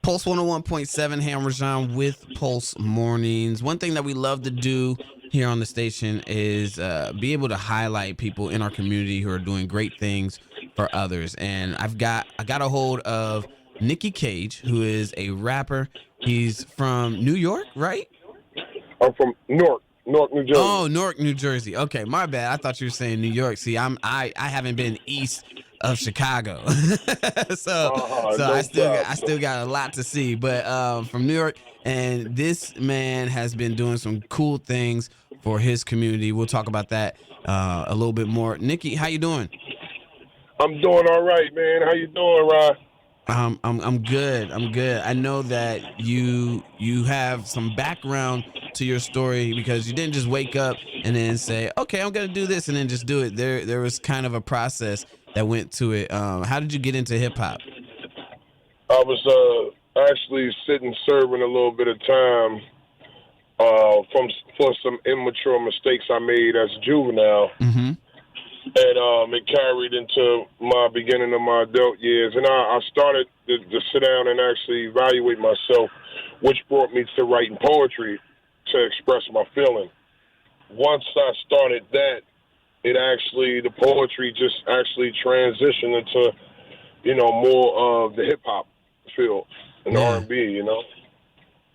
Pulse 101.7, Hammerjon with Pulse Mornings. One thing that we love to do here on the station is be able to highlight people in our community who are doing great things for others. And I got a hold of Nicky Cage, who is a rapper. He's from New York, right? I'm from Newark, New Jersey. Oh, Newark, New Jersey. Okay, my bad. I thought you were saying New York. See, I haven't been east of Chicago, so No I still problem. got a lot to see. But from New York, and this man has been doing some cool things for his community. We'll talk about that a little bit more. Nikki, how you doing? I'm doing all right, man. How you doing, Rod? I'm good. I'm good. I know that you have some background to your story because you didn't just wake up and then say, "Okay, I'm gonna do this," and then just do it. There was kind of a process that went to it. How did you get into hip hop? I was actually sitting serving a little bit of time for some immature mistakes I made as a juvenile, Mm-hmm. and it carried into my beginning of my adult years. And I started to sit down and actually evaluate myself, which brought me to writing poetry to express my feeling. Once I started that, the poetry just actually transitioned into, more of the hip hop field and Yeah. R&B, you know.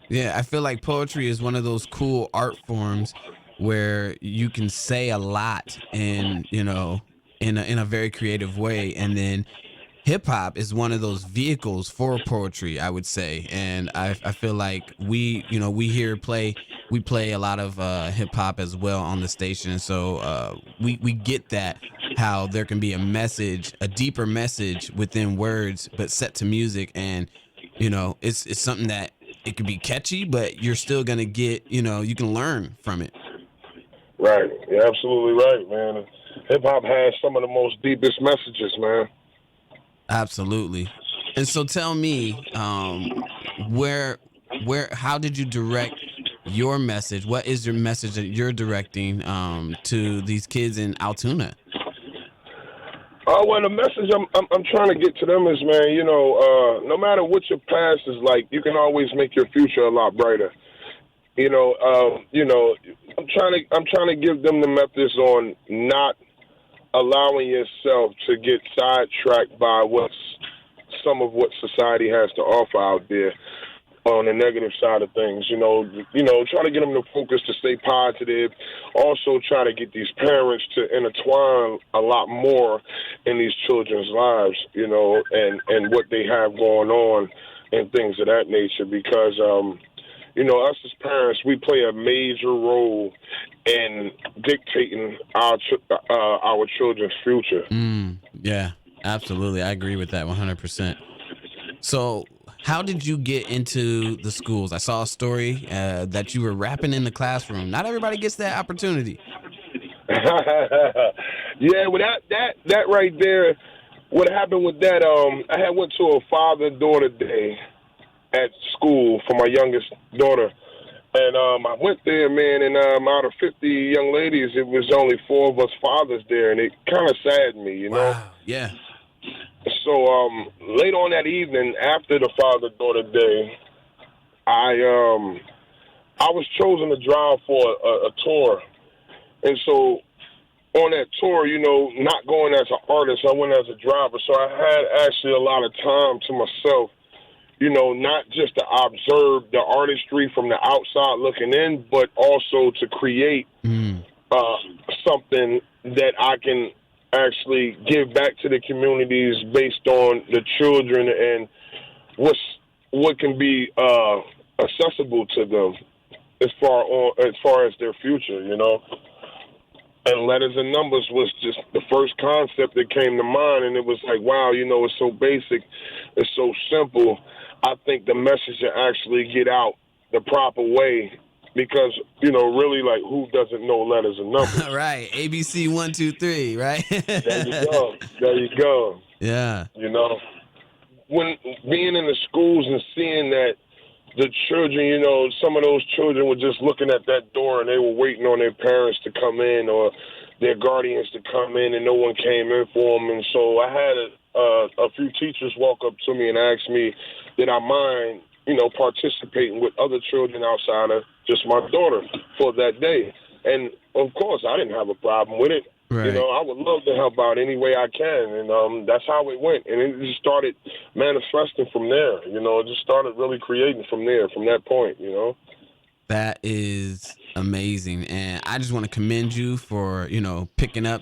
Yeah, I feel like poetry is one of those cool art forms where you can say a lot in, in a very creative way, and then hip hop is one of those vehicles for poetry, I would say. And I feel like we play a lot of hip hop as well on the station. So we get that, how there can be a message, a deeper message within words, but set to music. And, it's something that it could be catchy, but you're still going to get, you can learn from it. Right. You're absolutely right, man. Hip hop has some of the most deepest messages, man. Absolutely. And so tell me, where, how did you direct your message? What is your message that you're directing to these kids in Altoona? Well, the message I'm trying to get to them is, man, no matter what your past is like, you can always make your future a lot brighter. I'm trying to give them the methods on not allowing yourself to get sidetracked by some of what society has to offer out there on the negative side of things. Try to get them to focus, to stay positive. Also, try to get these parents to intertwine a lot more in these children's lives, and what they have going on and things of that nature. Because, us as parents, we play a major role in dictating our children's future. Yeah, absolutely. I agree with that 100%. So, how did you get into the schools? I saw a story that you were rapping in the classroom. Not everybody gets that opportunity. Yeah, well, that right there. What happened with that? I had went to a father-daughter day at school for my youngest daughter, and I went there, man. And out of 50 young ladies, it was only 4 of us fathers there, and it kind of saddened me, you know. Wow. Yeah. So late on that evening, after the father-daughter day, I was chosen to drive for a tour, and so on that tour, not going as an artist, I went as a driver. So I had actually a lot of time to myself, not just to observe the artistry from the outside looking in, but also to create Mm. something that I can actually give back to the communities based on the children and what can be accessible to them as far as their future, And letters and numbers was just the first concept that came to mind, and it was like, wow, it's so basic, it's so simple. I think the message to actually get out the proper way, because really, like, who doesn't know letters and numbers? Right. ABC 1 2 3. Right. There you go. There you go. Yeah. When being in the schools and seeing that the children, some of those children were just looking at that door and they were waiting on their parents to come in or their guardians to come in, and no one came in for them. And so I had a few teachers walk up to me and ask me, did I mind, participating with other children outside of just my daughter for that day? And of course, I didn't have a problem with it. Right. I would love to help out any way I can, and that's how it went. And it just started manifesting from there. It just started really creating from there, from that point. That is amazing. And I just want to commend you for, picking up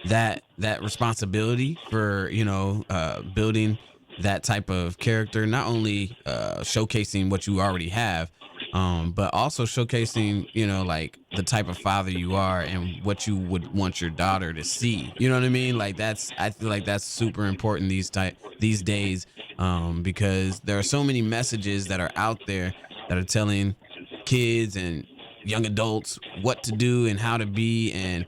that responsibility for, building that type of character, not only showcasing what you already have, but also showcasing, like the type of father you are and what you would want your daughter to see. You know what I mean? Like I feel like that's super important these days, because there are so many messages that are out there that are telling kids and young adults what to do and how to be, and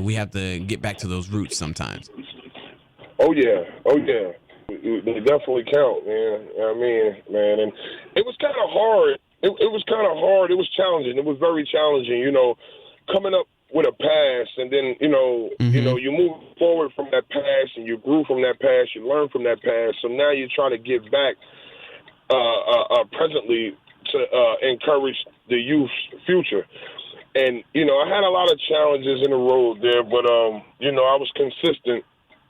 we have to get back to those roots sometimes. Oh yeah, oh yeah. They definitely count, man. I mean, man, and it was kind of hard. It was kind of hard. It was challenging. It was very challenging. Coming up with a past, and then Hmm. you move forward from that past, and you grew from that past. You learn from that past. So now you're trying to give back presently to encourage the youth's future. And I had a lot of challenges in the road there, but I was consistent,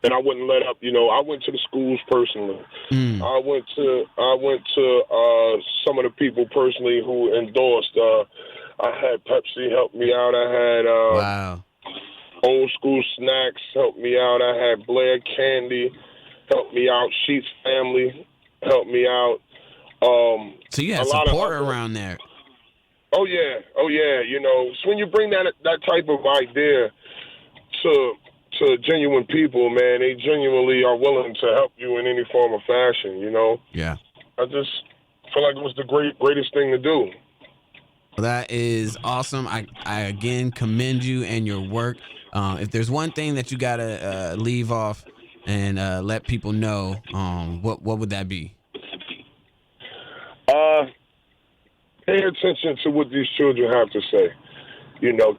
and I wouldn't let up. I went to the schools personally. Mm. I went to some of the people personally who endorsed. I had Pepsi help me out. I had Wow. Old School Snacks help me out. I had Blair Candy help me out. Sheets Family help me out. So you A had lot of support other. around there. Oh yeah, oh yeah. So when you bring that type of idea to genuine people, man, they genuinely are willing to help you in any form of fashion. Yeah. I just feel like it was the greatest thing to do. Well, that is awesome. I again commend you and your work. If there's one thing that you gotta leave off and let people know, what would that be? Uh, Pay attention to what these children have to say.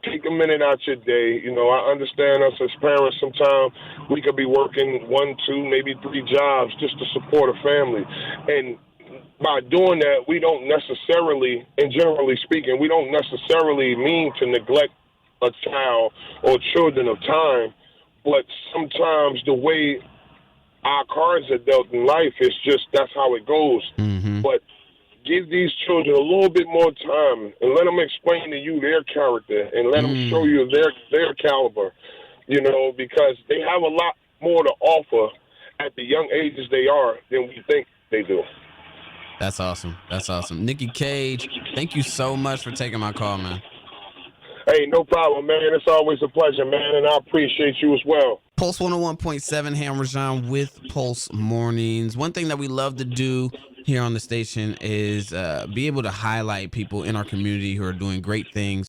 Take a minute out your day. I understand us as parents sometimes we could be working one, two, maybe three jobs just to support a family. And by doing that, we don't necessarily, and generally speaking, we don't necessarily mean to neglect a child or children of time. But sometimes the way our cards are dealt in life is just that's how it goes. Hmm. But give these children a little bit more time and let them explain to you their character and let them show Mm. you their caliber, because they have a lot more to offer at the young ages they are than we think they do. That's awesome. That's awesome. Nikki Cage, thank you so much for taking my call, man. Hey, no problem, man. It's always a pleasure, man, and I appreciate you as well. Pulse 101.7, Ham Rajan with Pulse Mornings. One thing that we love to do here on the station is be able to highlight people in our community who are doing great things